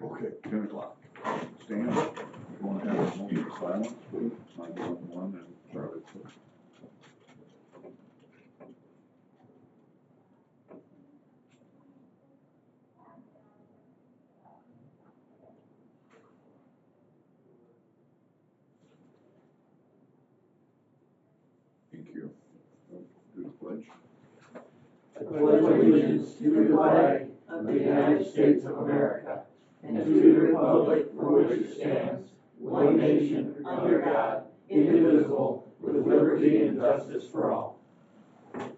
Okay, 10 o'clock. Stand up. You want to have a moment of silence, please? 911 and Charlie. Thank you. Do the pledge. I pledge allegiance to the flag of the United States of America and to the republic for which it stands, one nation, under God, indivisible, with liberty and justice for all. Thank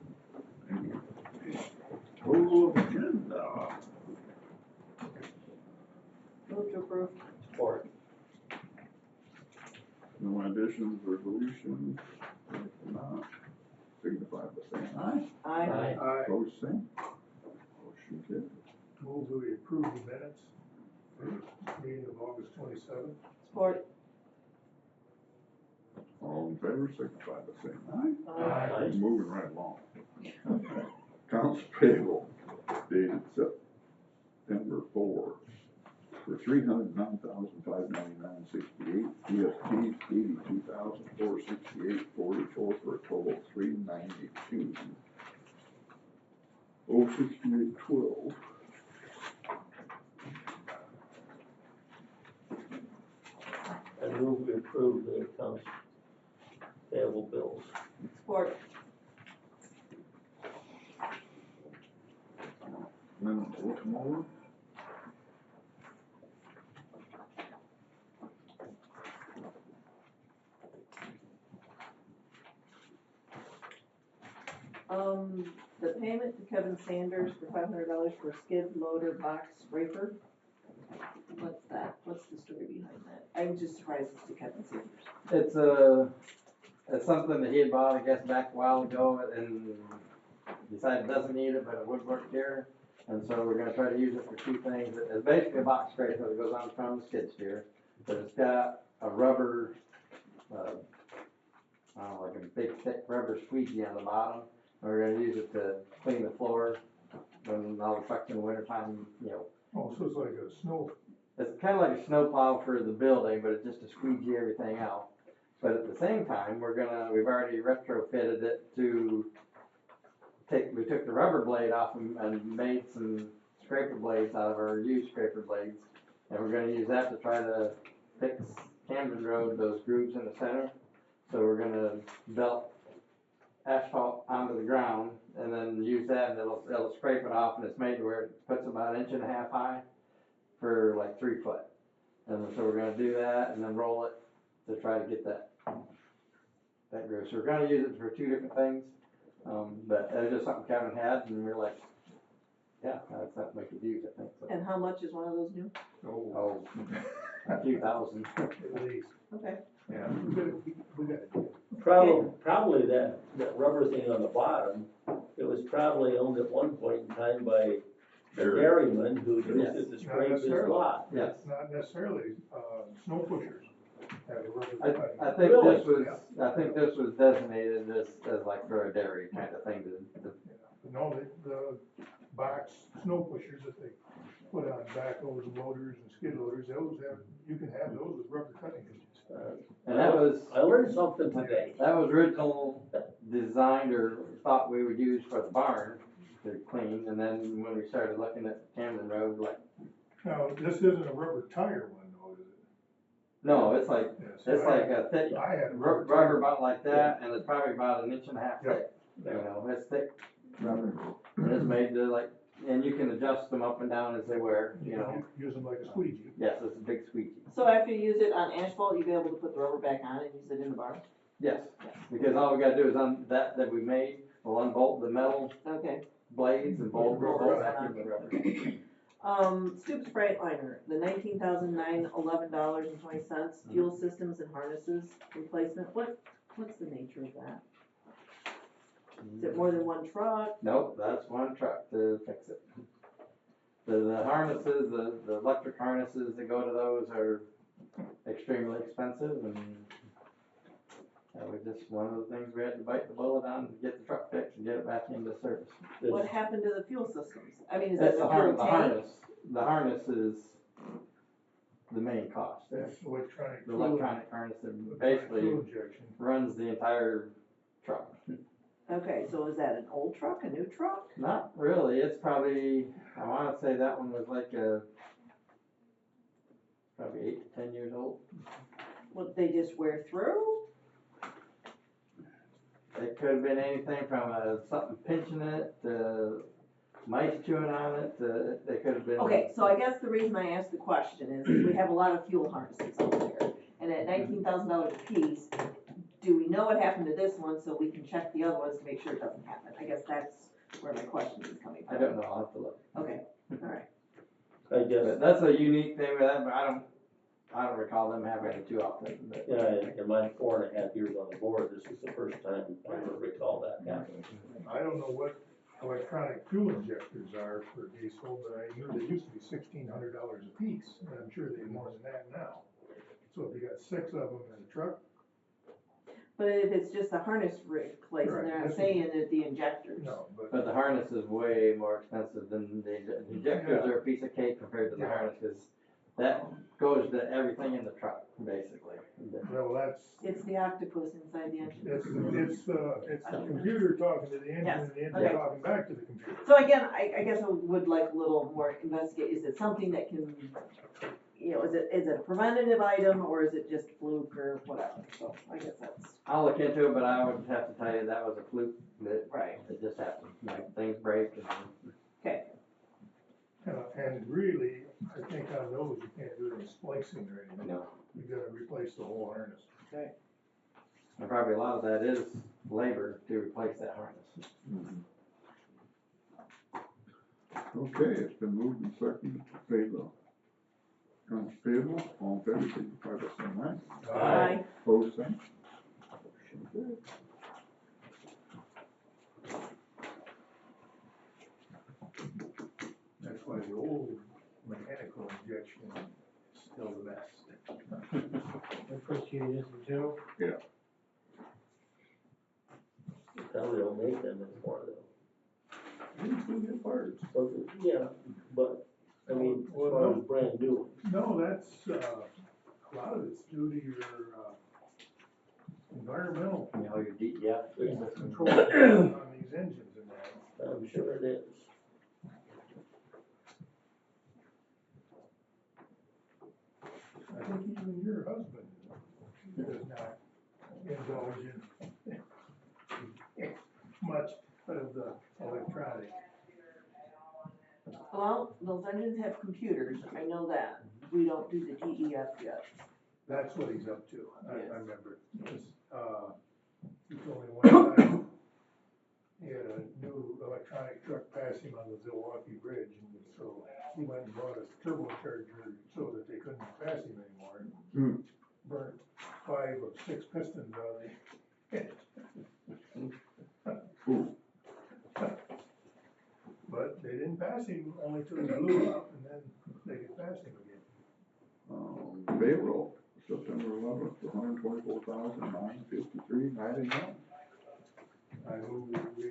you. Total agenda. Move to approve. Support. No additions or deletions. If not, signify by saying aye. Aye. Aye. Opposed, same. Motion carried. Move that we approve the minutes for meeting of August 27th. Support. All in favor, signify by saying aye. Aye. Moving right along. Accounts payable dated September 4 for $309,599.68. EFTs $82,468.44 for a total of $392,068.12. I move we approve the accounts payable bills. Support. Then vote tomorrow. The payment to Kevin Sanders for $500 for skid loader box scraper. What's that? What's the story behind that? I'm just surprised it's to Kevin Sanders. It's something that he had bought, I guess, back a while ago and decided doesn't need it, but it would work here. And so we're gonna try to use it for two things. It's basically a box scraper that goes on the front of the skid steer, but it's got a rubber, like a big thick rubber squeegee on the bottom. And we're gonna use it to clean the floor when all the trucks in the wintertime, Oh, so it's like a snow. It's kind of like a snowplow for the building, but it's just to squeegee everything out. But at the same time, we've already retrofitted it to we took the rubber blade off and made some scraper blades out of our used scraper blades. And we're gonna use that to try to fix Camden Road, those grooves in the center. So we're gonna belt asphalt onto the ground and then use that and it'll scrape it off, and it's made to where it puts about 1.5 inches high for like 3 foot. And so we're gonna do that and then roll it to try to get that groove. So we're gonna use it for two different things. But it was just something Kevin had and we were like, yeah, that's something we could use, I think. So. And how much is one of those new? Oh, a few thousand. At least. Okay. Yeah. We got it. Probably that rubber thing on the bottom, it was probably owned at one point in time by the dairyman who used it to scrape his lot. Yes. Not necessarily, snow pushers have a rubber cutting. I think Really? I think this was designated as like for a dairy kind of thing to No, the box snow pushers that they put on backhoes and loaders and skid loaders, you can have those with rubber cutting edges. and that was I learned something today. That was original designed or thought we would use for the barn to clean, and then when we started looking at Camden Road, like, Now, this isn't a rubber tire one though, is it? no, it's like Yes. it's like a thick I had a rubber about like that, and it's probably about 1.5 inches Yeah. thick. It's thick rubber, and it's made to like, and you can adjust them up and down as they wear. Use them like a squeegee. Yes, it's a big squeegee. So after you use it on asphalt, you'll be able to put the rubber back on and use it in the barn? Yes, because all we got to do is that we made. We'll unbolt the metal Okay. blades and bolt back into the rubber. Stoops Freightliner, the $19,911.20, fuel systems and harnesses replacement. What's the nature of that? Is it more than one truck? Nope, that's one truck to fix it. The harnesses, the electric harnesses that go to those are extremely expensive, and that was just one of the things we had to bite the bullet on to get the truck fixed and get it back into service. What happened to the fuel systems? I mean, is that That's the fuel tank? The harness is the main cost. That's electronic The fuel. electronic harness that Electronic basically fuel injection. runs the entire truck. Okay, so is that an old truck, a new truck? Not really, it's probably, I wanna say that one was like probably 8 to 10 years old. Would they just wear through? It could have been anything from something pinching it, to mice chewing on it, to, they could have been. Okay, so I guess the reason I asked the question is, we have a lot of fuel harnesses out there, and at $19,000 a piece, do we know what happened to this one, so we can check the other ones to make sure it doesn't happen? I guess that's where my question is coming I from. don't know, I'll have to look. Okay, alright. I guess, But that's a unique thing with that, but I don't recall them having it too often, but. yeah, in my 4.5 years on the board, this is the first time I ever recall that happening. I don't know what electronic fuel injectors are for diesel, but I knew they used to be $1,600 a piece, and I'm sure they're more than that now. So if you got 6 of them in a truck, But if it's just a harness replacement, Right, they're not this saying that the injectors. no, but But the harness is way more expensive than the injectors Yeah. are a piece of cake compared to the Yeah. harness, cause that goes to everything in the truck, basically. well, that's, It's the octopus inside the engine. it's the computer talking to the engine, Yes, and the engine okay. talking back to the computer. So again, I guess I would like a little more investigate, is it something that can, you know, is it a preventative item, or is it just fluke or whatever? So I guess that's, I'll look into it, but I would have to tell you that was a fluke, that right, it just happened, like things break and. okay. And really, I think on those, you can't do any splicing or anything. No. You gotta replace the whole harness. And probably a lot of that is labor to replace that harness. Okay, it's been moved and seconded to pay the accounts payable, all in favor, signify by saying aye. Aye. Opposed, same. Motion carried. That's why the old mechanical injection is still the best. Appreciate it, Joe. Probably don't make them anymore though. You still get parts. So, yeah, but, I mean, as far as brand new, No, that's, a lot of it's due to your, environmental You know, your DEF. control on these engines and that. I'm sure it is. I think even your husband does not indulge in much of the electronic. Well, those engines have computers, I know that. We don't do the DEF yet. That's what he's up to, I Yes. remember. He told me one time, he had a new electronic truck pass him on the Milwaukee Bridge, and so he went and bought a turbocharger so that they couldn't pass him anymore. Hmm. Burnt 5 of 6 pistons out of the Ooh, But they didn't pass him only till he blew up, and then they could pass him again. payroll, September 11th, $124,953.91. I move that we,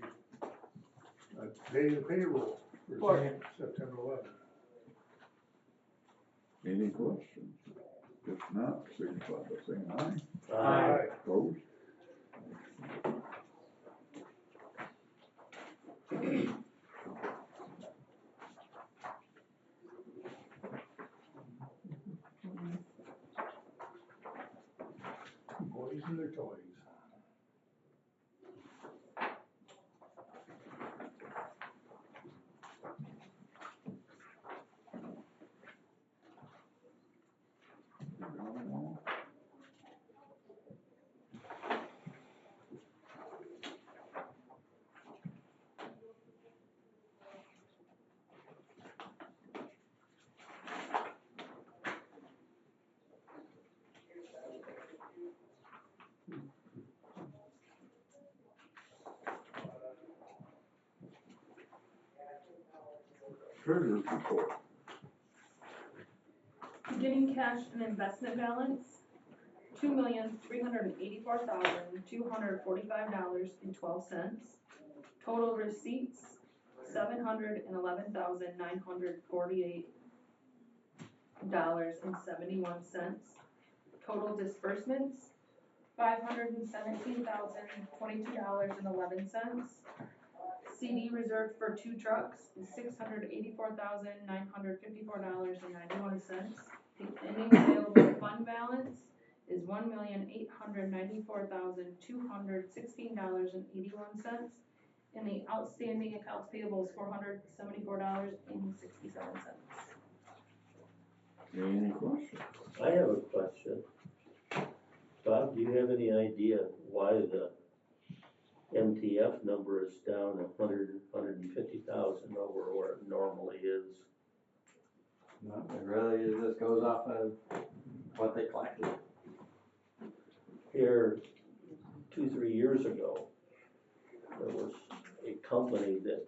pay the payroll for For- September 11th. Any questions? If not, signify by saying aye. Aye. Opposed? Boys and their toys. Treasurer's report. Beginning cash and investment balance, $2,384,245.12. Total receipts, $711,948. Total disbursements, $517,022.11. CD reserved for 2 trucks is $684,954.91. The ending available fund balance is $1,894,216.81. And the outstanding accounts payable is $474.67. Any questions? I have a question. Bob, do you have any idea why the MTF number is down 150,000 over where it normally is? No, it really is, just goes off of what they collected. Here, 2-3 years ago, there was a company that,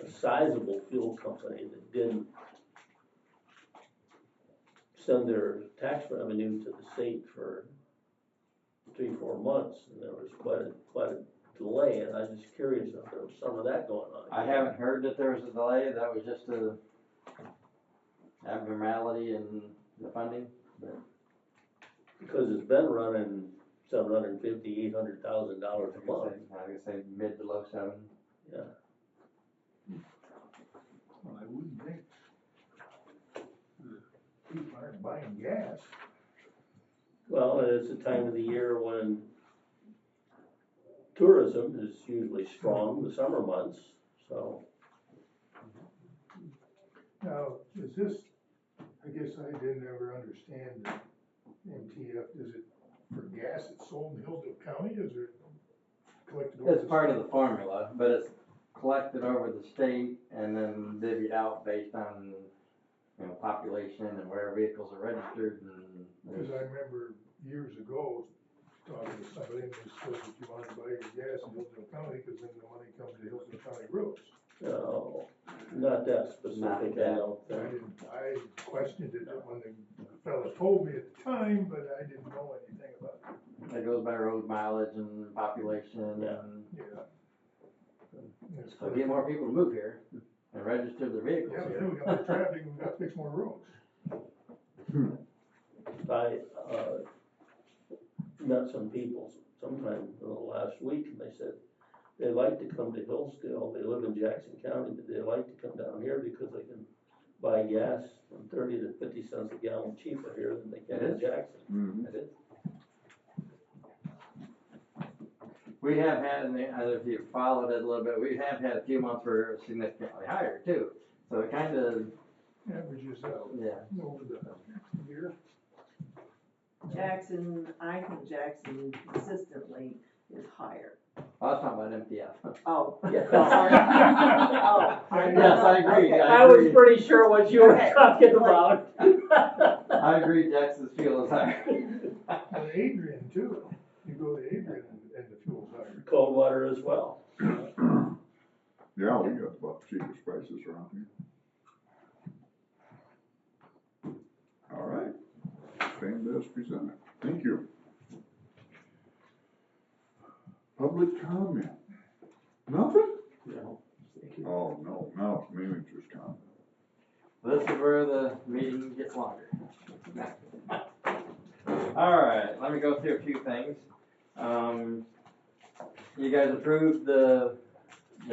a sizable fuel company that didn't send their tax revenue to the state for 3-4 months, and there was quite a delay, and I'm just curious if there was some of that going on. I haven't heard that there was a delay, that was just a abnormality in the funding, but. Because it's been running $750,000, $800,000 a month. I was gonna say mid to low 7. Yeah. Well, I wouldn't think people aren't buying gas. Well, it's a time of the year when tourism is usually strong, the summer months, so. Now, is this, I guess I didn't ever understand the MTF, is it for gas that's sold in Hillsdale County, is it collected over? It's part of the formula, but it's collected over the state and then divvied out based on, population and where vehicles are registered and. Because I remember years ago, talking to somebody, and they said that you wanted to buy your gas in Hillsdale County, because then the money comes to Hillsdale County roads. No, not that specific, I don't think. I questioned it when the fella told me at the time, but I didn't know anything about it. It goes by road mileage and population and. Yeah. So get more people to move here and register their vehicles Yeah, but here. then we got more traffic, and we got to fix more roads. I met some people sometime in the last week, and they said they like to come to Hillsdale. They live in Jackson County, but they like to come down here because they can buy gas from 30 to 50 cents a gallon cheaper here than they can in Jackson. Mm-hmm. It is. We have had, and I don't know if you've followed it a little bit, we have had a few months where it was significantly higher too. So it kind of, Averages out yeah. over the year. Jackson, I think Jackson consistently is higher. I was talking about MTF. Oh, Yeah. sorry. Oh, Yes, I agree. Okay. I was agree. pretty sure what you were Okay. talking about. I agree, Jackson's fuel is higher. And Adrian too, you go to Adrian and the fuel's higher. Cold water as well. Yeah, we got about the cheapest prices around here. All right, same as presented. Thank you. Public comment? Nothing? No. Oh, no, now it's manager's comment. This is where the meeting gets longer. All right, let me go through a few things. You guys approved the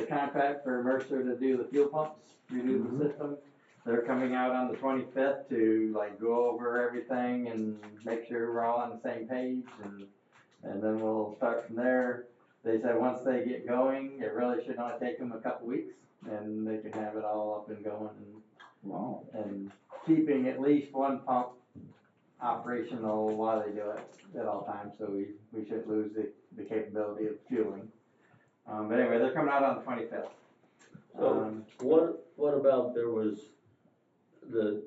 contract for Mercer to do the fuel pumps, redo the system. They're coming out on the 25th to go over everything and make sure we're all on the same page, and then we'll start from there. They said once they get going, it really should only take them a couple weeks, and they can have it all up and going, Wow. and keeping at least one pump operational while they do it at all times, so we shouldn't lose the capability of fueling. But anyway, they're coming out on the 25th. So what about there was the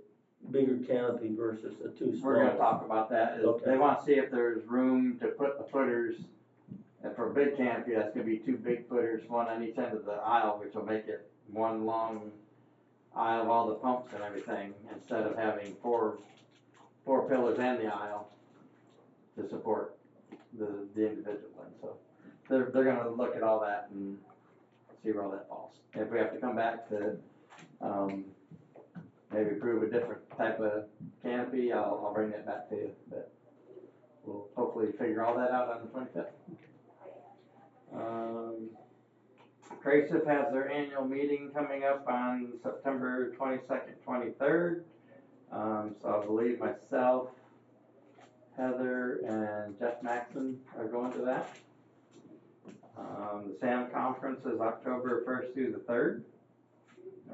bigger canopy versus the two small? We're gonna talk about that. Okay. They wanna see if there's room to put the footers, and for a big canopy, that's gonna be 2 big footers, one on each end of the aisle, which will make it one long aisle of all the pumps and everything, instead of having four pillars and the aisle to support the individual ones. So they're gonna look at all that and see where all that falls. If we have to come back to, maybe approve a different type of canopy, I'll bring it back to you, but we'll hopefully figure all that out on the 25th. Craysiff has their annual meeting coming up on September 22nd, 23rd. So I believe myself, Heather, and Jeff Maxon are going to that. The SAM conference is October 1st through the 3rd.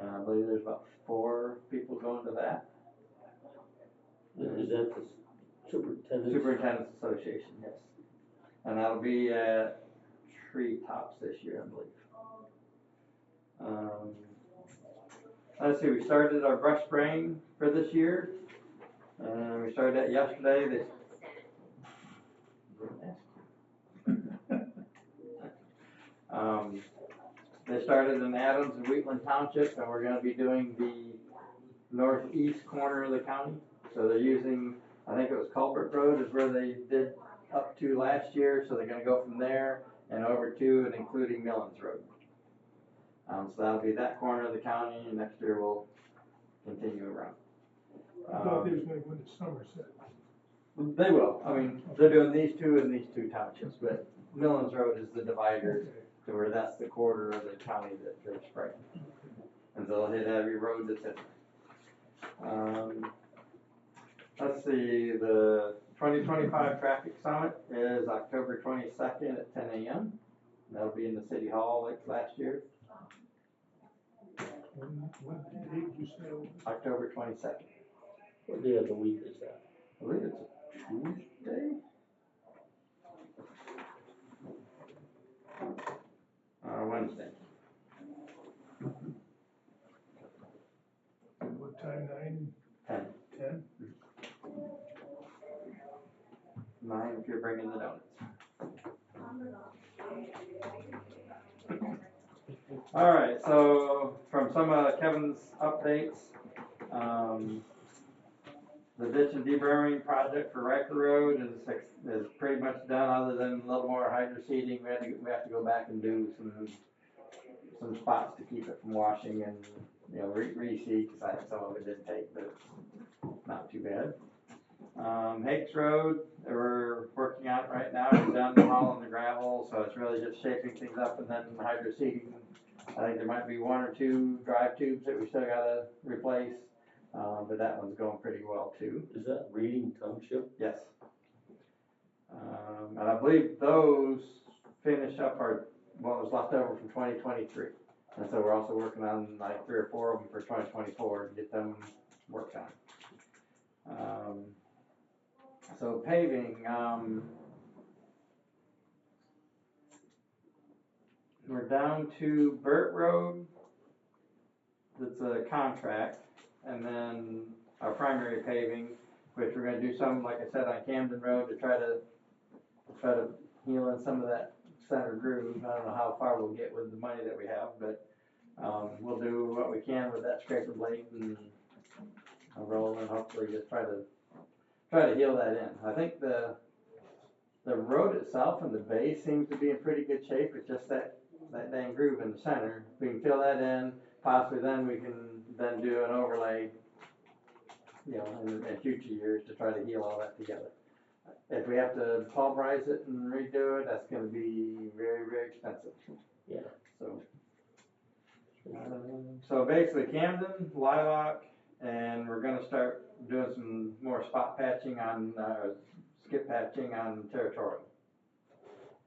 And I believe there's about 4 people going to that. Is that the Superintendent's Association, yes. And that'll be at Treetops this year, I believe. Let's see, we started our brush spraying for this year. We started that yesterday. They started in Adams and Wheatland Township, and we're going to be doing the northeast corner of the county. So they're using, I think it was Culbert Road is where they did up to last year. So they're going to go from there and over to and including Millens Road. So that'll be that corner of the county, and next year we'll continue around. I thought they was gonna go into Somerset. They will. I mean, they're doing these 2 in these 2 townships, but Millens Road is the divider to where that's the quarter of the county that they're spraying. And so they'll hit every road that's in there. Let's see, the 2025 Traffic Summit is October 22nd at 10 a.m. That'll be in the City Hall like last year. What date did you say? October 22nd. What day of the week is that? I believe it's a Tuesday. Wednesday. What time, 9? 10. 10? 9 if you're bringing the donuts. All right, so from some of Kevin's updates, the ditch and deburring project for Riker Road is pretty much done, other than a little more hydro seeding. We have to go back and do some spots to keep it from washing and re-seed, because some of it didn't take, but it's not too bad. Hakes Road, we're working on it right now. We're done hauling the gravel, so it's really just shaping things up, and then hydro seeding. I think there might be 1 or 2 drive tubes that we still gotta replace, but that one's going pretty well too. Is that Reading Township? Yes. And I believe those finish up what was left over from 2023. And so we're also working on like 3 or 4 of them for 2024 to get them worked on. So paving, we're down to Burt Road. That's a contract, and then our primary paving, which we're going to do some, like I said, on Camden Road to try to heal in some of that center groove. I don't know how far we'll get with the money that we have, but we'll do what we can with that scraper blade and roll, and hopefully just try to heal that in. I think the road itself and the base seems to be in pretty good shape. It's just that dang groove in the center. We can fill that in. Possibly then we can then do an overlay, in future years to try to heal all that together. If we have to pulverize it and redo it, that's going to be very, very expensive. Yeah. So basically Camden, Lilac, and we're going to start doing some more spot patching on, skip patching on Territorial.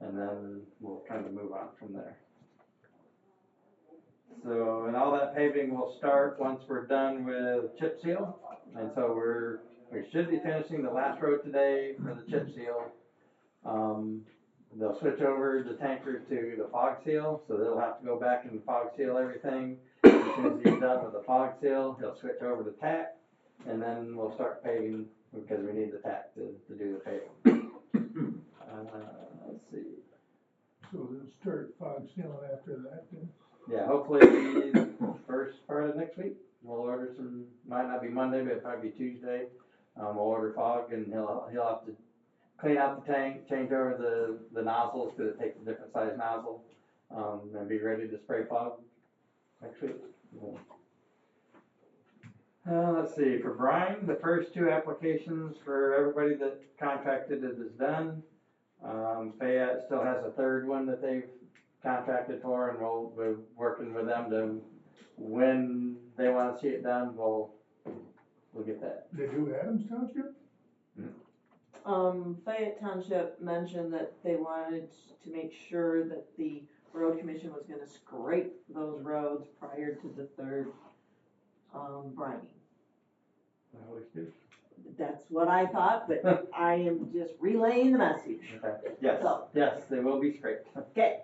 And then we'll kind of move on from there. So, and all that paving will start once we're done with chip seal. And so we should be finishing the last road today for the chip seal. They'll switch over the tanker to the fog seal, so they'll have to go back and fog seal everything. As soon as he's done with the fog seal, he'll switch over to tack, and then we'll start paving because we need the tack to do the paving. Let's see. So they'll start fog sealing after that then? Yeah, hopefully first part of next week. We'll order some, might not be Monday, but it'll probably be Tuesday. We'll order fog, and he'll have to clean out the tank, change over the nozzles, because it takes a different size nozzle, and be ready to spray fog next week. Let's see, for Brian, the first two applications for everybody that contracted it is done. Fayette still has a third one that they've contracted for, and we're working with them to, when they wanna see it done, we'll get that. They do Adams Township? Fayette Township mentioned that they wanted to make sure that the road commission was gonna scrape those roads prior to the third, brining. That's what I thought, but I am just relaying the message. Okay, yes, So- yes, they will be scraped. Okay.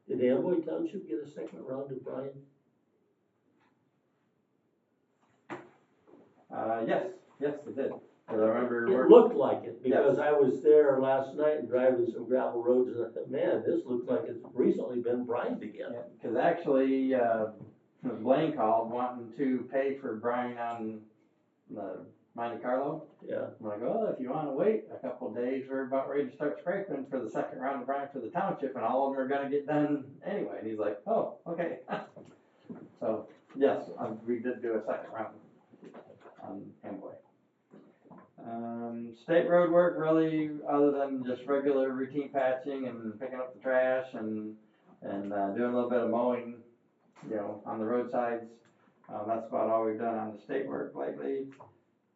Did Amboy Township get a second round of Brian? Yes, they did. 'Cause I remember It working. looked like it, because I was there last night and driving some gravel roads, and I thought, man, this looks like it's recently been brined again. Yeah, cause actually, Blaine called wanting to pay for Brian on the Monte Carlo. Yeah, I'm like, oh, if you wanna wait a couple of days, we're about ready to start scraping for the second round of Brian for the township, and all of them are gonna get done anyway, and he's like, oh, okay. So, yes, we did do a second round on Amboy. State road work, really, other than just regular routine patching and picking up the trash and doing a little bit of mowing, on the roadsides. That's about all we've done on the state work lately.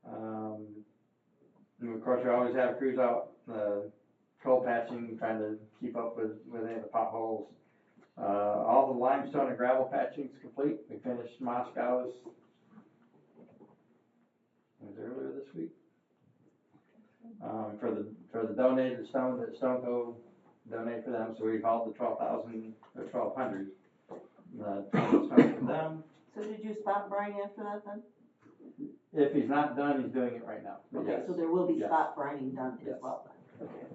And of course, we always have crews out, coal patching, trying to keep up with any of the potholes. All the limestone and gravel patching's complete. We finished Moscow's, it was earlier this week. For the donated stone that Stoneco donated for them, so we hauled the 12,000 or 1,200 stone for them. So did you spot Brian after that then? If he's not done, he's doing it right now. But Okay, yes. so there will be Yes. spot brining done as Yes. well then. Okay.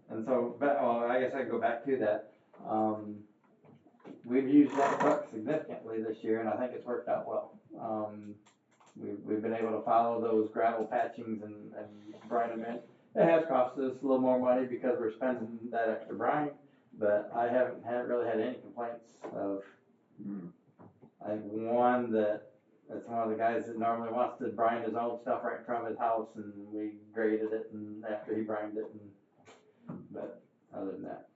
And so, I guess I can go back to that. We've used that truck significantly this year, and I think it's worked out well. We've been able to follow those gravel patchings and brine them in. It has cost us a little more money because we're spending that extra brine, but I haven't really had any complaints of. I think one that's one of the guys that normally wants to brine his own stuff right in front of his house, and we graded it, and after he brined it, but other than that.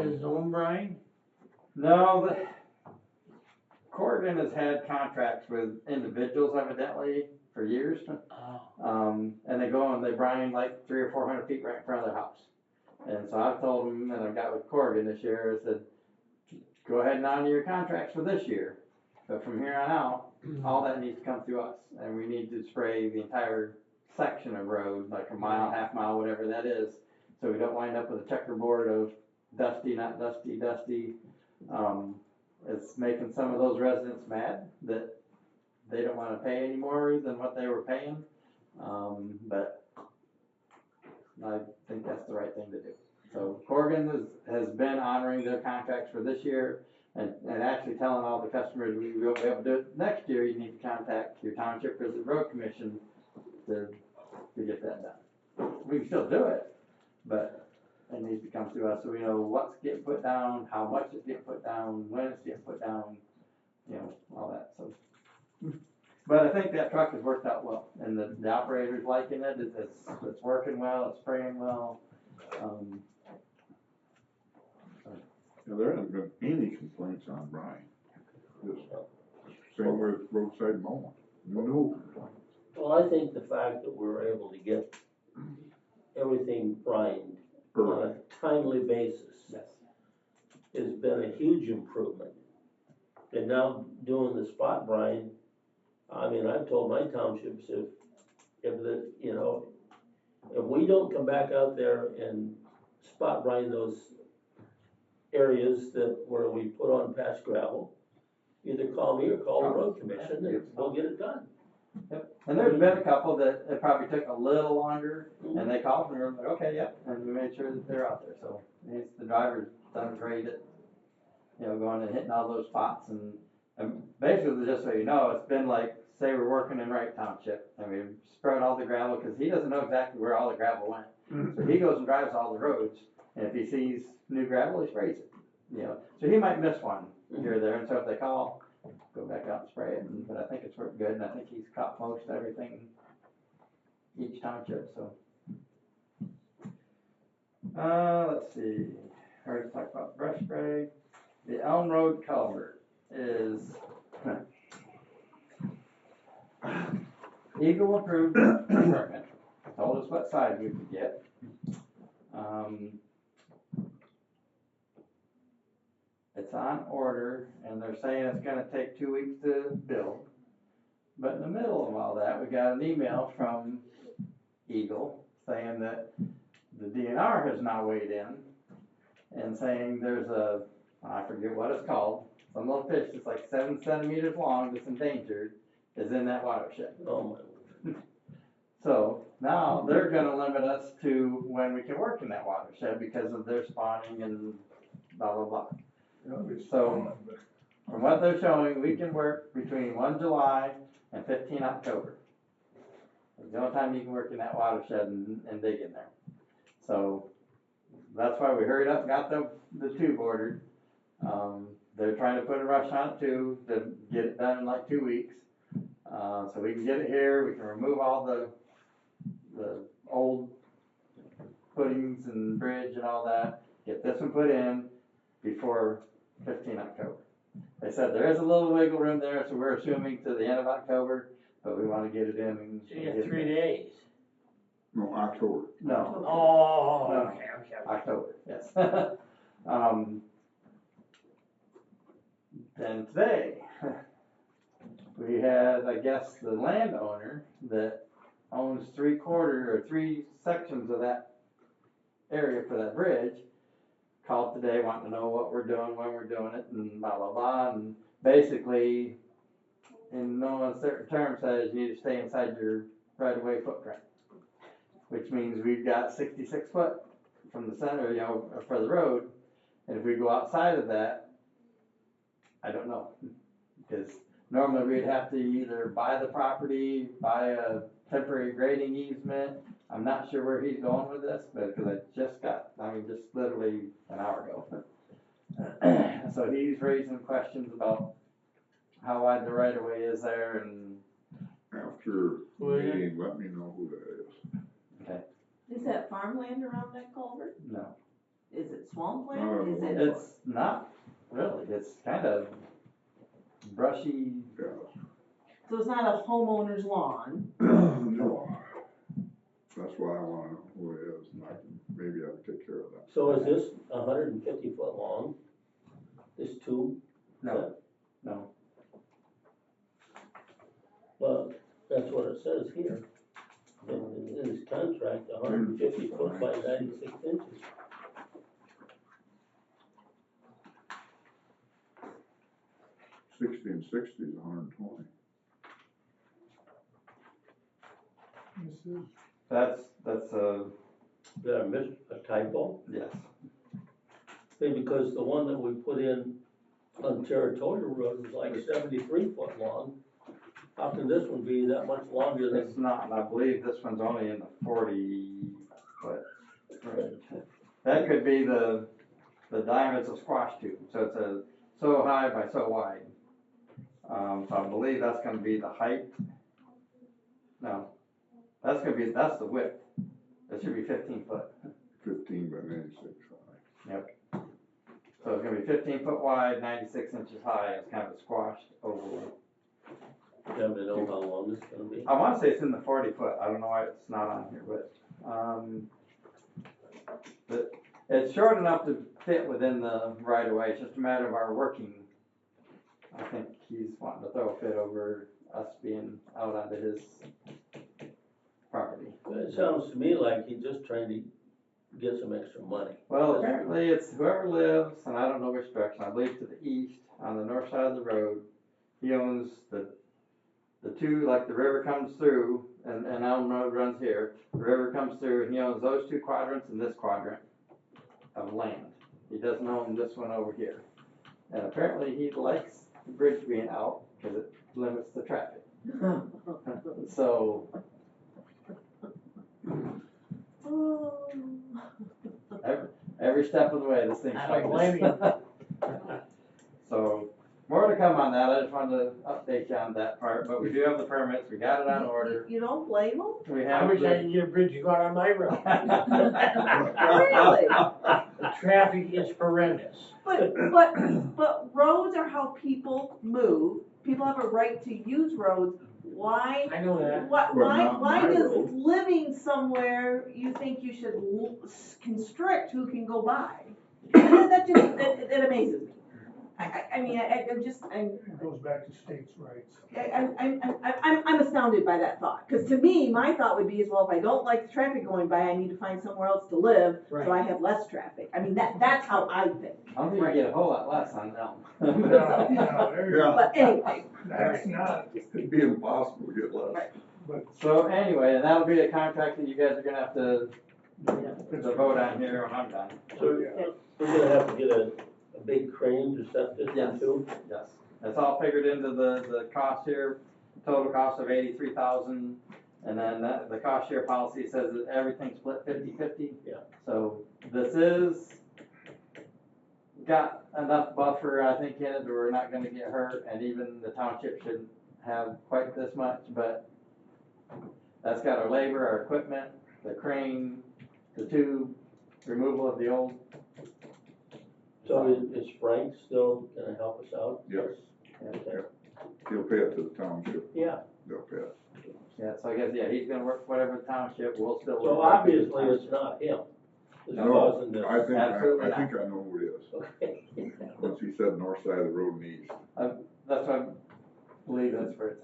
His own brine? No, Corrigan has had contracts with individuals evidently for years. And they go and they brine like 300 or 400 feet right in front of their house. And so I've told them, and I got with Corrigan this year, I said, go ahead and honor your contracts for this year. But from here on out, all that needs to come through us. And we need to spray the entire section of road, like a mile, half mile, whatever that is. So we don't wind up with a checkerboard of dusty, not dusty, dusty. It's making some of those residents mad that they don't wanna pay any more than what they were paying. But I think that's the right thing to do. So Corrigan has been honoring their contracts for this year and actually telling all the customers we will be able to do it next year. You need to contact your township or the road commission to get that done. We can still do it, but it needs to come through us so we know what's getting put down, how much is getting put down, when it's getting put down, all that. So, but I think that truck has worked out well, and the operator's liking it. It's working well. It's spraying well. Yeah, there hasn't been any complaints on Brian. Just same with roadside mowing, no complaints. well, I think the fact that we're able to get everything brined on a timely basis Yes. has been a huge improvement. And now doing the spot brine, I mean, I've told my townships if we don't come back out there and spot brine those areas where we put on patch gravel, either call me or call the road commission and we'll get it done. Yep. And there's been a couple that it probably took a little longer, and they called and we were like, okay, yep, and we made sure that they're out there. So the driver's done great at, going and hitting all those spots, and basically, just so you know, it's been like, say we're working in Wright Township, and we spread all the gravel, because he doesn't know exactly where all the gravel went. So he goes and drives all the roads, and if he sees new gravel, he sprays it, you know, so he might miss one here or there, and so if they call, go back out and spray it, but I think it's worked good, and I think he's caught most everything each township, so. Let's see, I already talked about brush spray. The Elm Road culvert is Eagle approved permit, told us what size we could get. It's on order, and they're saying it's gonna take 2 weeks to build. But in the middle of all that, we got an email from Eagle saying that the DNR has now weighed in and saying there's a, I forget what it's called, some little fish that's like 7 centimeters long that's endangered is in that watershed. Oh, my. So now they're gonna limit us to when we can work in that watershed because of their spawning and blah, blah, blah. So from what they're showing, we can work between 1 July and 15 October. It's the only time you can work in that watershed and dig in there. So that's why we hurried up and got the tube ordered. They're trying to put a rush on it too, to get it done in like 2 weeks. So we can get it here, we can remove all the old footings and bridge and all that, get this one put in before 15 October. They said there is a little wiggle room there, so we're assuming to the end of October, but we want to get it in and So you get got it 3 in. days. No, October. No, Oh, No. okay. October, yes. Then today, we had, I guess, the landowner that owns 3 sections of that area for that bridge called today wanting to know what we're doing, when we're doing it, and blah, blah, blah, and basically, in no uncertain terms, says you need to stay inside your right-of-way footprint, which means we've got 66 foot from the center, you know, for the road, and if we go outside of that, I don't know, because normally we'd have to either buy the property, buy a temporary grading easement. I'm not sure where he's going with this, but because just literally an hour ago. So he's raising questions about how wide the right of way is there, and After meeting, let me know who that is. okay, Is that farmland around that culvert? no, Is it swampland? Is it? it's not really. It's kind of brushy. Yeah. So it's not a homeowner's lawn? No. That's why I wanna know who it is, and maybe I can take care of that. So is this 150 foot long? This tube? No. Well, that's what it says here. In his contract, 150 foot by 96 inches. Sixty and 60 is 120. That's Is that a typo? yes. Okay, because the one that we put in on Territorial Road is like 73 foot long. How can this one be that much longer than? It's not, and I believe this one's only in the 40 foot range. That could be the diameter of squash tube, so it's so high by so wide. So I believe that's gonna be the height. No, that's the width. It should be 15 foot. 15 by 96 high. Yep. So it's gonna be 15 foot wide, 96 inches high. It's kind of a squashed oval. You happen to know how long it's gonna be? I wanna say it's in the 40 foot. I don't know why it's not on here, but it's short enough to fit within the right of way. It's just a matter of our working. I think he's wanting to throw a fit over us being out onto his property. It sounds to me like he's just trying to get some extra money. Well, apparently it's whoever lives, and I don't know which direction, I believe to the east, on the north side of the road. He owns the two, like the river comes through, and Elm Road runs here. The river comes through, and he owns those 2 quadrants and this quadrant of land. He doesn't own this one over here. And apparently he likes the bridge being out, because it limits the traffic. So, every step of the way, this thing's I like don't blame you. So, more to come on that, I just wanted to update you on that part, but we do have the permits, we got it on order. You don't blame them? We I have wish I the. could get a bridge to go out on my road. Really? The traffic is horrendous. But roads are how people move. People have a right to use roads. Why? I know that. But Why not my does road. living somewhere, you think you should constrict who can go by? That amazes me. I mean, I'm just, It goes back to states' rights. I'm astounded by that thought. Because to me, my thought would be is, well, if I don't like the traffic going by, I need to find somewhere else to live, so I have less traffic. I mean, that's how I think. I don't think you get a whole lot less on Elm. No, Yeah. But anyway, that's not, It'd be impossible to get less. but So anyway, and that'll be a contract that you guys are gonna have to vote on here when I'm done. So we're gonna have to get a big crane to set this Yes. into? Yes, that's all figured into the cost here, total cost of 83,000. And then the cost share policy says that everything's split 50-50. Yeah. So this is, got enough buffer, I think, in it that we're not gonna get hurt, and even the township shouldn't have quite this much, but that's got our labor, our equipment, the crane, the tube, removal of the old. So is Frank still gonna help us out? Yes. Okay. He'll pay it to the township, Yeah, they'll pay it. Yeah, so I guess, yeah, he's gonna work whatever township, we'll still work. so whatever obviously township. it's not him. It's No, causing this. I think, Absolutely I not. think I know who it is. Okay. Once he said north side of the road and east, That's what I believe that's where it's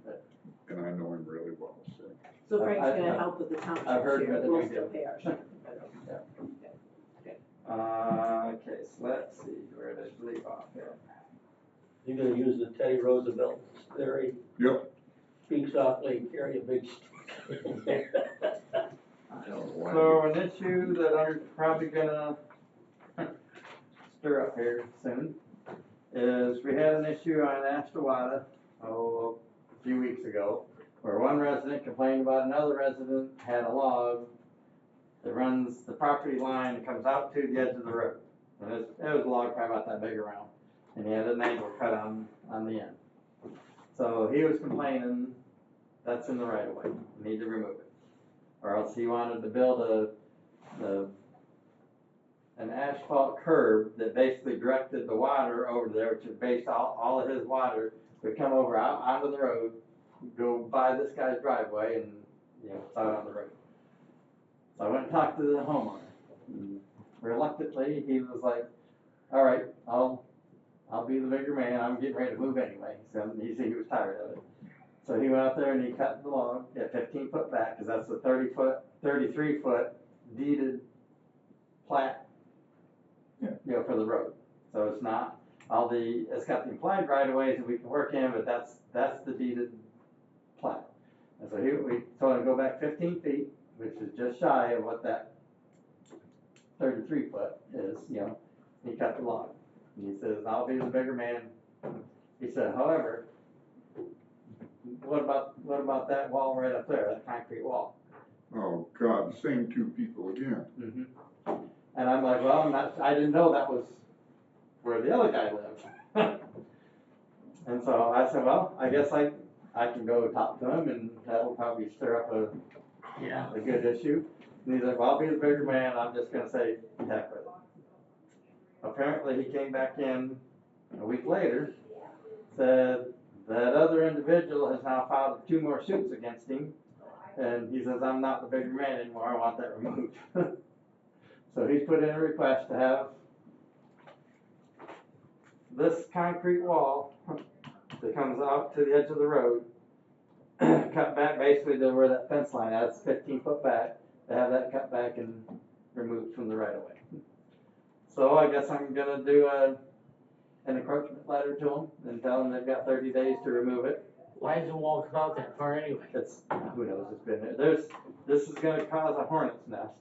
at. and I know him really well, so. so Frank's I- gonna help with the township I've heard share, that we'll we still do. pay our share. Okay, so let's see, where did I leave off here? You're gonna use the Teddy Roosevelt theory, Yep. speak softly, carry a big stick. I don't know why. So an issue that I'm probably gonna stir up here soon is we had an issue on Ashtawada, a few weeks ago, where one resident complained about another resident had a log that runs the property line and comes out to the edge of the road. And it was a log probably about that big around, and he had an angle cut on the end. So he was complaining, that's in the right of way, we need to remove it. Or else he wanted to build an asphalt curb that basically directed the water over there, which is based all of his water would come over out onto the road, go by this guy's driveway, and it's out on the road. So I went and talked to the homeowner. And reluctantly, he was like, "All right, I'll be the bigger man. I'm getting ready to move anyway." So he said he was tired of it. So he went out there and he cut the log at 15 foot back, because that's the 33 foot deeded plat, for the road. So it's not it's got the implied right of ways that we can work in, but that's the deeded plat. And so we told him to go back 15 feet, which is just shy of what that 33 foot is, he cut the log. And he says, "I'll be the bigger man." He said, "However, what about that wall right up there, that concrete wall?" Oh, God, the same two people again. Mm-hmm. And I'm like, "Well, I didn't know that was where the other guy lived." And so I said, "Well, I guess I can go talk to him, and that will probably stir up a good issue." And he's like, "Well, I'll be the bigger man, I'm just gonna say, heck with it." Apparently he came back in a week later, said that other individual has now filed 2 more suits against him, and he says, "I'm not the bigger man anymore, I want that removed." So he's put in a request to have this concrete wall that comes out to the edge of the road cut back basically to where that fence line is, 15 foot back, to have that cut back and removed from the right of way. So I guess I'm gonna do an encroachment letter to them and tell them they've got 30 days to remove it. Why does the wall come out that far anyway? Who knows, it's been there. This is gonna cause a hornet's nest,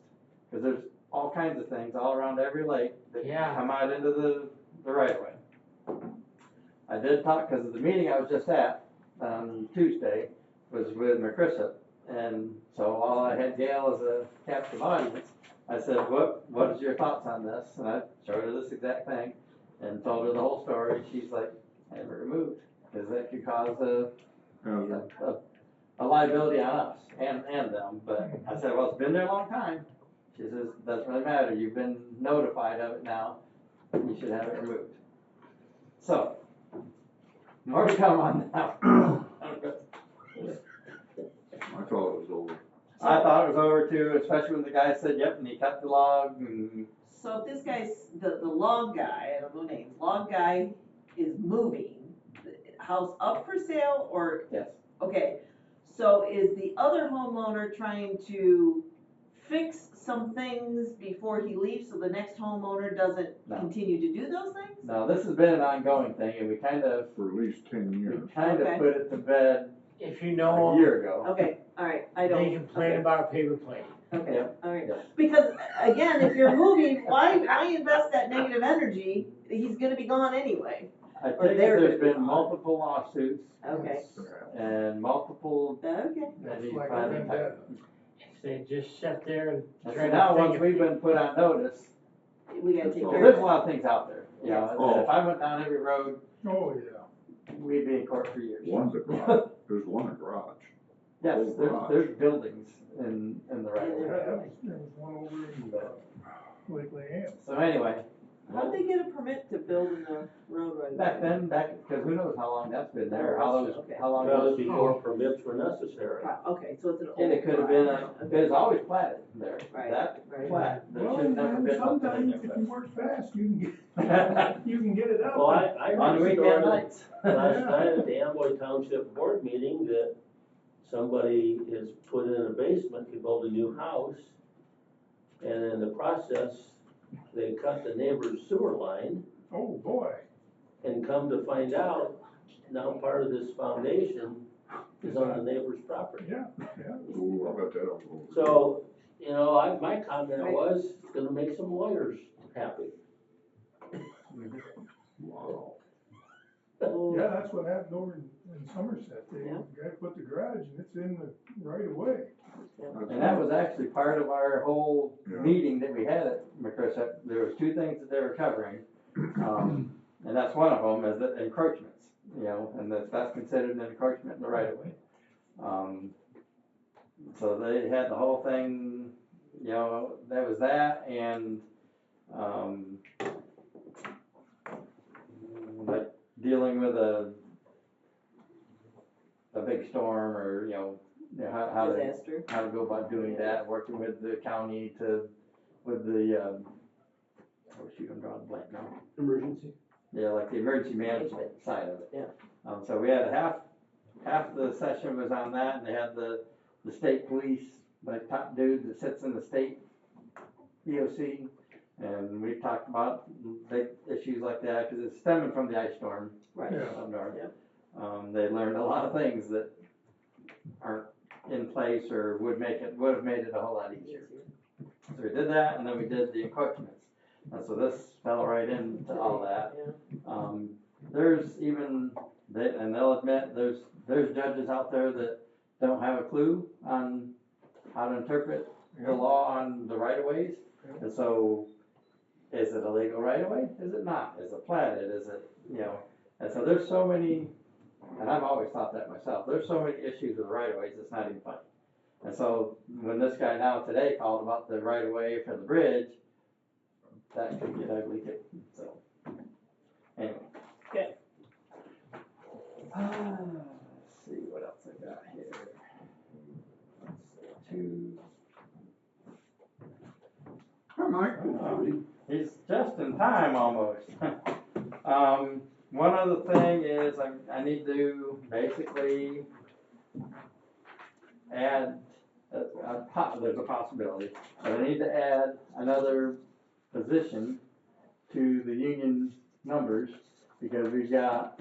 because there's all kinds of things all around every lake that come out into the right of way. I did talk, because of the meeting I was just at on Tuesday was with McChrysop, and so while I had Gail as a captive audience, I said, what is your thoughts on this? And I showed her this exact thing and told her the whole story. She's like, have it removed, because that could cause Hazard. a liability on us and them. But I said, well, it's been there a long time. She says, doesn't really matter. You've been notified of it now. You should have it removed. So, more to come on that. I thought it was over. I thought it was over too, especially when the guy said, yep, and he cut the log and. So if this guy's, the log guy, I don't know names, log guy is moving, the house up for sale or? Yes. Okay, so is the other homeowner trying to fix some things before he leaves so the next homeowner doesn't No. continue to do those things? No, this has been an ongoing thing, and we kind of For at least 10 years. Okay. put it to bed If you a know, year ago. Okay, alright, I don't. they complain about a paper plane. Okay, Yep, alright, yep. because again, if you're moving, why invest that negative energy? He's gonna be gone anyway. I Or think they're there's gonna be been multiple lawsuits Okay, and multiple, okay, and It's he's like a finally vendetta. If they just sit there and And try so now, to once think we've of, been put on notice, we gotta take Well, care there's of a it. lot of things out there, you know, Oh. and if I went down every road, Oh, yeah. we'd be in court for years. One's a garage. There's one a garage. Yes, Whole garage. there's buildings in the right of Yeah, way. There was one over in, Lake Leanne. So anyway, How'd they get a permit to build in the road right away? because who knows how long that's been there, how Okay. long Well, those. before permits were necessary. Okay, so it's an old. And it could have been, garage. it was always platted there, Right, that right. plat, there Well, should have never and been nothing in sometimes if you there. work fast, you can get, but- you can get it up. Well, I On heard a weekend story nights. last night at the Amboy Township Board meeting that somebody has put in a basement to build a new house. And in the process, they cut the neighbor's sewer line, Oh, boy. and come to find out, now part of this foundation is on the neighbor's property. Yeah, yeah. Ooh, I bet that'll go. So, you know, my comment was, it's gonna make some lawyers happy. Wow. Oh, Yeah, that's what happened over in Somerset. They, Yeah. the guy put the garage and it's in the right of way. And that was actually part of our whole Yeah. meeting that we had at McCrish. There was two things that they were covering. And that's one of them, is the encroachments, you know, and that's considered an encroachment in the right of way. So they had the whole thing, you know, that was that, and, like dealing with a big storm, or, you know, how to disaster. how to go about doing that, working with the county with the, oh shoot, I'm drawing a blank now. Emergency. Yeah, like the emergency management side of it. Yeah. So we had half the session was on that, and they had the state police, like top dude that sits in the state EOC, and we talked about big issues like that, cause it's stemming from the ice storm Right. Yeah. up north. Yeah. They learned a lot of things that aren't in place or would have made it a whole lot easier. So we did that, and then we did the encroachments. And so this fell right into all that. Yeah. There's even, and they'll admit, there's judges out there that don't have a clue on how to interpret the law on the right of ways. And so, is it a legal right of way? Is it not? Is it platted? Is it, you know? And so there's so many, and I've always thought that myself, there's so many issues with right of ways, it's not even funny. And so when this guy now today called about the right of way for the bridge, that could get ugly too, so. Anyway. Okay. Let's see what else I got here. Two. Hi, Mike. He's just in time almost. One other thing is I need to basically add, there's a possibility, but I need to add another position to the union numbers, because we've got,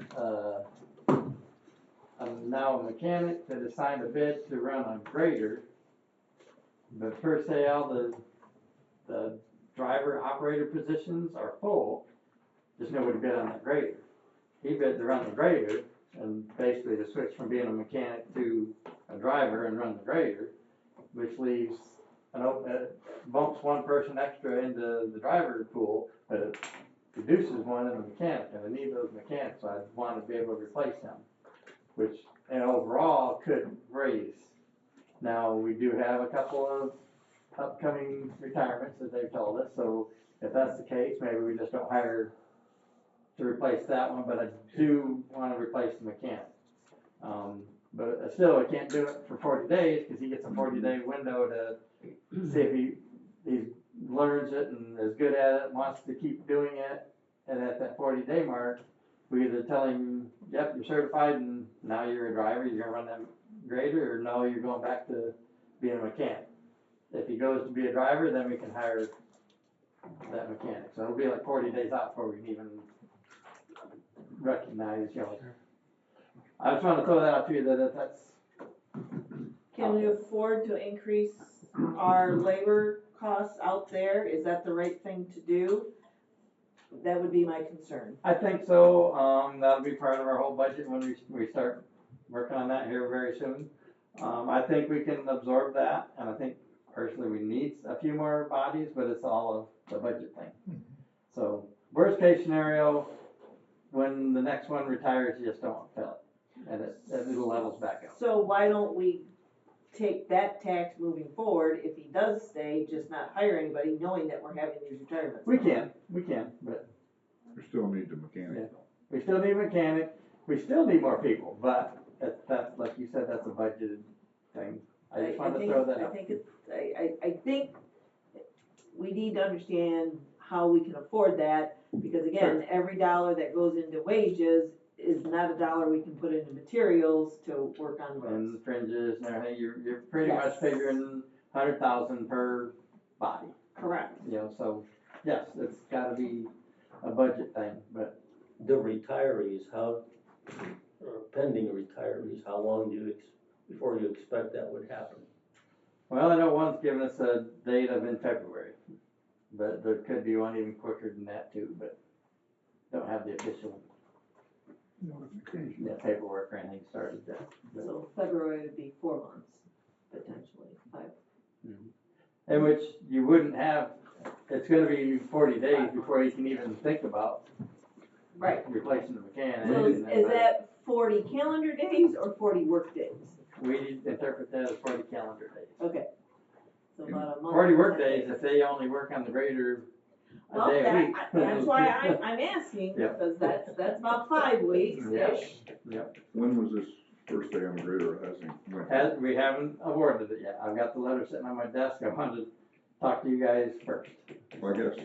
now a mechanic that has signed a bid to run a grader. But per se, all the driver operator positions are full, just nobody bid on that grader. He bid to run the grader, and basically to switch from being a mechanic to a driver and run the grader, which leaves bumps one person extra into the driver pool, but it reduces one in the mechanic, and I need those mechanics, so I want to be able to replace them, which, and overall could raise. Now, we do have a couple of upcoming retirements that they've told us, so if that's the case, maybe we just don't hire to replace that one, but I do want to replace the mechanic. But still, I can't do it for 40 days, because he gets a 40-day window to see if he learns it and is good at it, wants to keep doing it, and at that 40-day mark, we either tell him, yep, you're certified and now you're a driver, you're gonna run that grader, or no, you're going back to being a mechanic. If he goes to be a driver, then we can hire that mechanic. So it'll be like 40 days out before we can even recognize, I just want to throw that out to you that that's. Can we afford to increase our labor costs out there? Is that the right thing to do? That would be my concern. I think so. That'll be part of our whole budget when we start working on that here very soon. I think we can absorb that, and I think personally we need a few more bodies, but it's all of the budget thing. So worst case scenario, when the next one retires, you just don't fill it, and it levels back out. So why don't we take that tax moving forward, if he does stay, just not hire anybody, knowing that we're having these retirements? We can, but We still need the mechanic. we still need a mechanic, we still need more people, but that's, like you said, that's a budgeted thing. I just wanted to throw that out. I think we need to understand how we can afford that, because again, every dollar that goes into wages is not a dollar we can put into materials to work on roads. And fringes and everything, you're pretty much Yes. figuring 100,000 per body. Correct. So, yes, it's gotta be a budget thing, but The retirees, or pending retirees, how long before you expect that would happen? well, I know one's given us a date of in February, but there could be one even quicker than that too, but don't have the official Notification. paperwork or anything started yet. So February would be 4 months, potentially, 5. In which you wouldn't have, it's gonna be 40 days before you can even think about Right. replacing the mechanic. So and is that 40 calendar days or 40 work days? We interpret that as 40 calendar days. Okay. So about a month. 40 work days, if they only work on the grader a Well, day a week. that's why I'm asking, Yeah. because that's about 5 weeks-ish. Yep. When was this first day on the grader, hasn't? We haven't awarded it yet. I've got the letter sitting on my desk. I wanted to talk to you guys first. Well, I guess,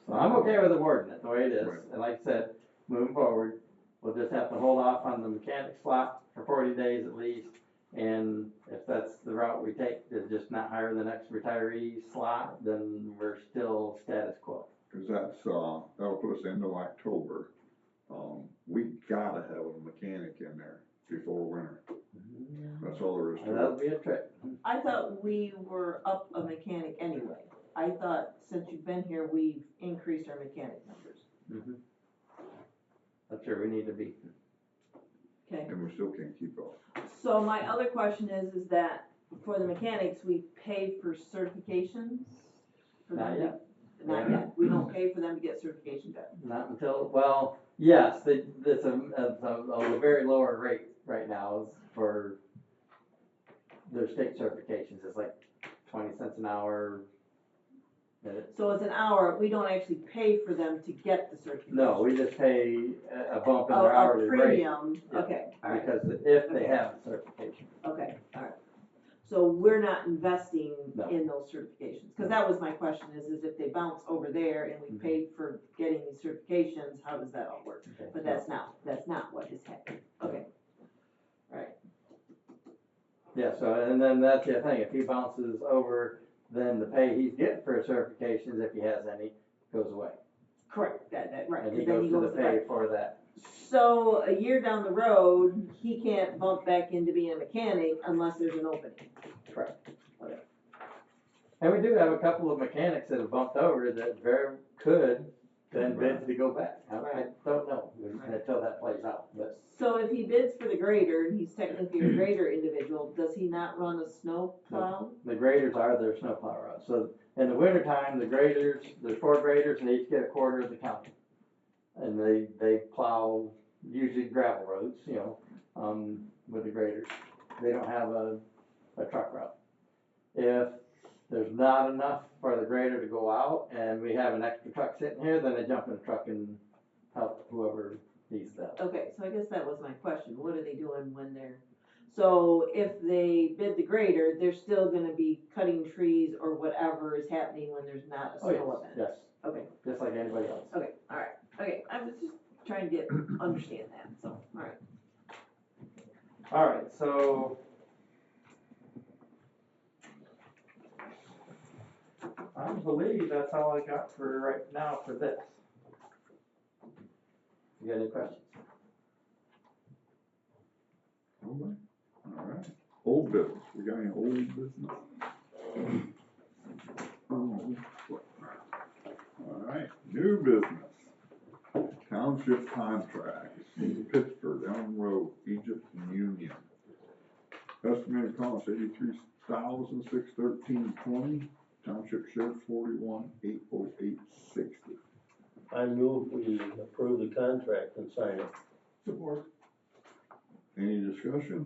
So I'm okay with awarding it the way it is. Right. And like I said, moving forward, we'll just have to hold off on the mechanic slot for 40 days at least. And if that's the route we take, is just not hire the next retiree slot, then we're still status quo. cause that'll put us into October. We gotta have a mechanic in there before winter. That's all there is And to that'll it. be a trick. I thought we were up a mechanic anyway. I thought since you've been here, we've increased our mechanic numbers. That's where we need to be. Okay. And we still can't keep up. So my other question is that for the mechanics, we pay for certifications? For Not them to- yet. Not yet. We don't pay for them to get certification done. Not until, well, yes, it's a very lower rate right now for their state certifications. It's like 20 cents an hour. So it's an hour, we don't actually pay for them to get the certification? No, we just pay a bump in Oh, their a hourly rate. premium, Yeah. okay, all right, Because if they have the certification. okay, all right. So we're not investing No. in those certifications, because that was my question, is if they bounce over there and we paid for getting these certifications, how does that all work? Okay. But that's not what is happening, okay. All right, Yeah, so, and then that's the thing, if he bounces over, then the pay he's getting for certifications, if he has any, goes away. correct, that, right, And because he then goes he to the goes to, pay right. for that. So a year down the road, he can't bump back into being a mechanic unless there's an opening. Correct. And we do have a couple of mechanics that have bumped over that very could then bid to go back. I don't know. until that plays out, but So if he bids for the grader, and he's technically a grader individual, does he not run a snow plow? the graders are their snowplow routes. So in the wintertime, the graders, there's 4 graders, and they each get a quarter of the county. And they plow usually gravel roads, with the graders. They don't have a truck route. If there's not enough for the grader to go out and we have an extra truck sitting here, then they jump in the truck and help whoever needs that. Okay, so I guess that was my question, what are they doing when they're, so if they bid the grader, they're still gonna be cutting trees or whatever is happening when there's not a Oh, snow event? yes, Okay, just like anybody else. okay, alright, okay, I was just trying to understand that, so, alright. All right, so I believe that's all I got for right now for this. You got any questions? Okay. All right. Old business, we got any old business? All right, new business. Township contracts, Pittsford, Elm Road, Egypt and Union. Estimated cost $83,613.20. Township share 41,808.60. I move we approve the contract and sign it. Support. Any discussion?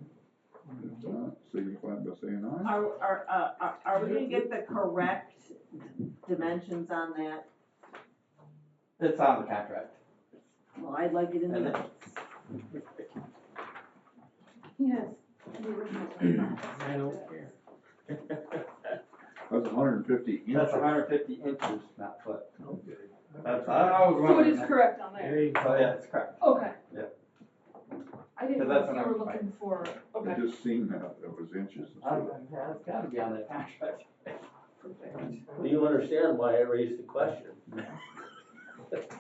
If not, signify by saying aye. Are we gonna get the correct dimensions on that? It's on the contract. Well, I'd like it in the And it- minutes. Yes. The original. I don't care. That's 150 inches. That's 150 inches, not foot. Okay. I was So it wondering is that. correct on There there. you Oh, go. yeah, it's correct. Okay. Yep. I didn't So know that's if you what were I'm looking for, I okay. just seen that, it was inches. Yeah, it's gotta be on that contract. Do you understand why I raised the question?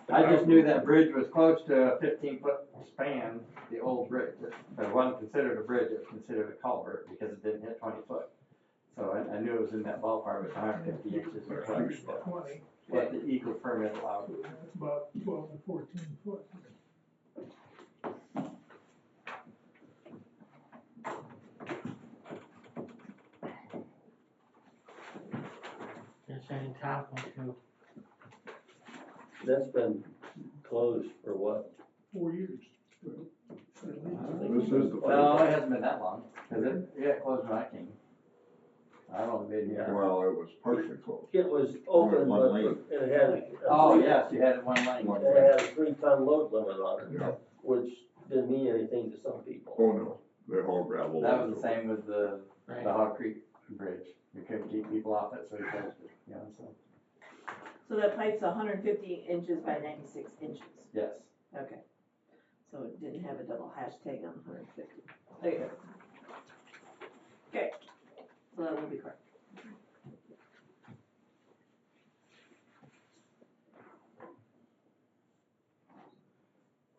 I just knew that bridge was close to a 15-foot span, the old bridge. It wasn't considered a bridge, it was considered a culvert because it didn't hit 20 foot. So I knew it was in that ballpark, it was 150 inches or what 20, what the Eagle permit allowed. so that's about 12 to 14 foot. It's on top one too. That's been closed for what? 4 years. This is the. No, it hasn't been that long, because it closed when I came. I've only been here. Well, it was partially closed. It was open, One but lane. it had. Oh, yes, you had one lane. One It had a 3-ton load limit on it, Yeah. which didn't mean anything to some people. Oh, no, they're all gravel. That was the same with the Right. Hog Creek Bridge. We couldn't keep people off it, so we closed it, so, So that pipe's 150 inches by 96 inches. yes. Okay. So it didn't have a double hashtag on 150. There you go. Okay. So that will be correct.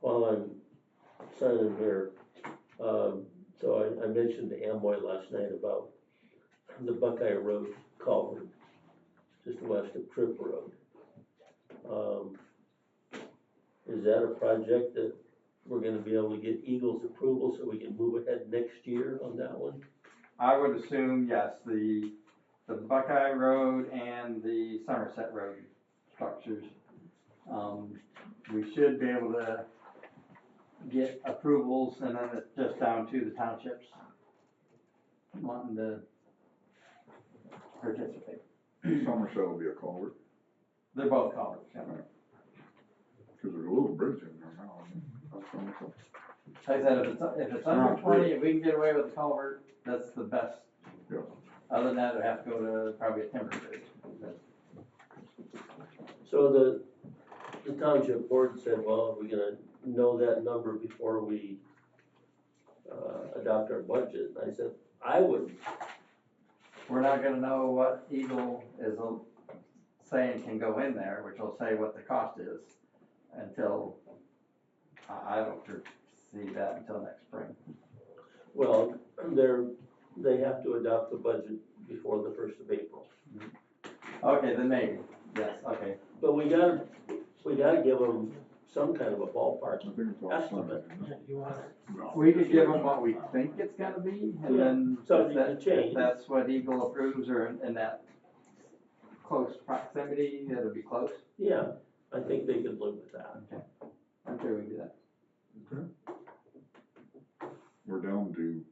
While I'm signing here, so I mentioned to Amboy last night about the Buckeye Road culvert, just west of Trip Road. Is that a project that we're gonna be able to get Eagle's approval so we can move ahead next year on that one? I would assume, yes, the Buckeye Road and the Somerset Road structures. We should be able to get approvals, and then it's just down to the townships wanting to participate. Somerset will be a culvert, They're both culverts, yeah. because there's a little bridge in there now. That's Somerset. Like I said, if it's under 20, if we can get away with the culvert, that's the best. Yeah. Other than that, it'd have to go to probably a timber bridge. So the township board said, well, we're gonna know that number before we, adopt our budget. And I said, I would, We're not gonna know what Eagle is saying can go in there, which will say what the cost is, until, I don't foresee that until next spring. well, they have to adopt the budget before the 1st of April. Okay, then maybe, yes, okay. But we gotta give them some kind of a ballpark. I think it's all Estimate. Sunday. You want No. We could give them what we think it's gonna be, and then Subject if to that, change. if that's what Eagle approves, or in that close proximity, that'll be close. Yeah, I think they could live with that. I'm sure we can do that. Okay. We're down to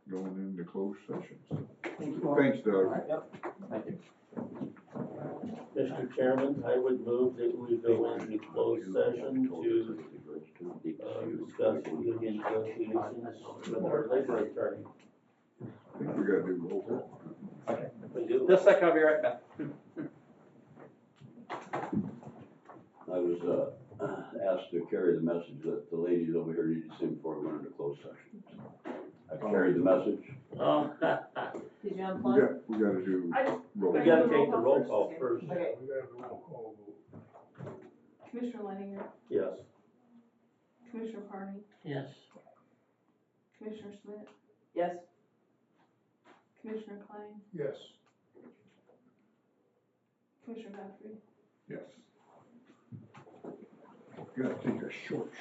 going into closed sessions. Thanks, Doug. Thank you. Mr. Chairman, I would move that we go into closed session to discuss union negotiations with our labor attorney. I think we gotta do roll call. We do. Just a second, I'll be right back. I was, asked to carry the message that the ladies over here needed to see before we went into closed session. I carried the message. Oh, Did you We unplug? gotta do I just- roll we call. gotta take the roll call first. Okay, We got a roll call vote. Commissioner Leininger, Yes. Commissioner Carney, yes. Commissioner Schmidt? Yes. Commissioner Klein, Yes. Commissioner Godfrey? Yes. Gotta take a short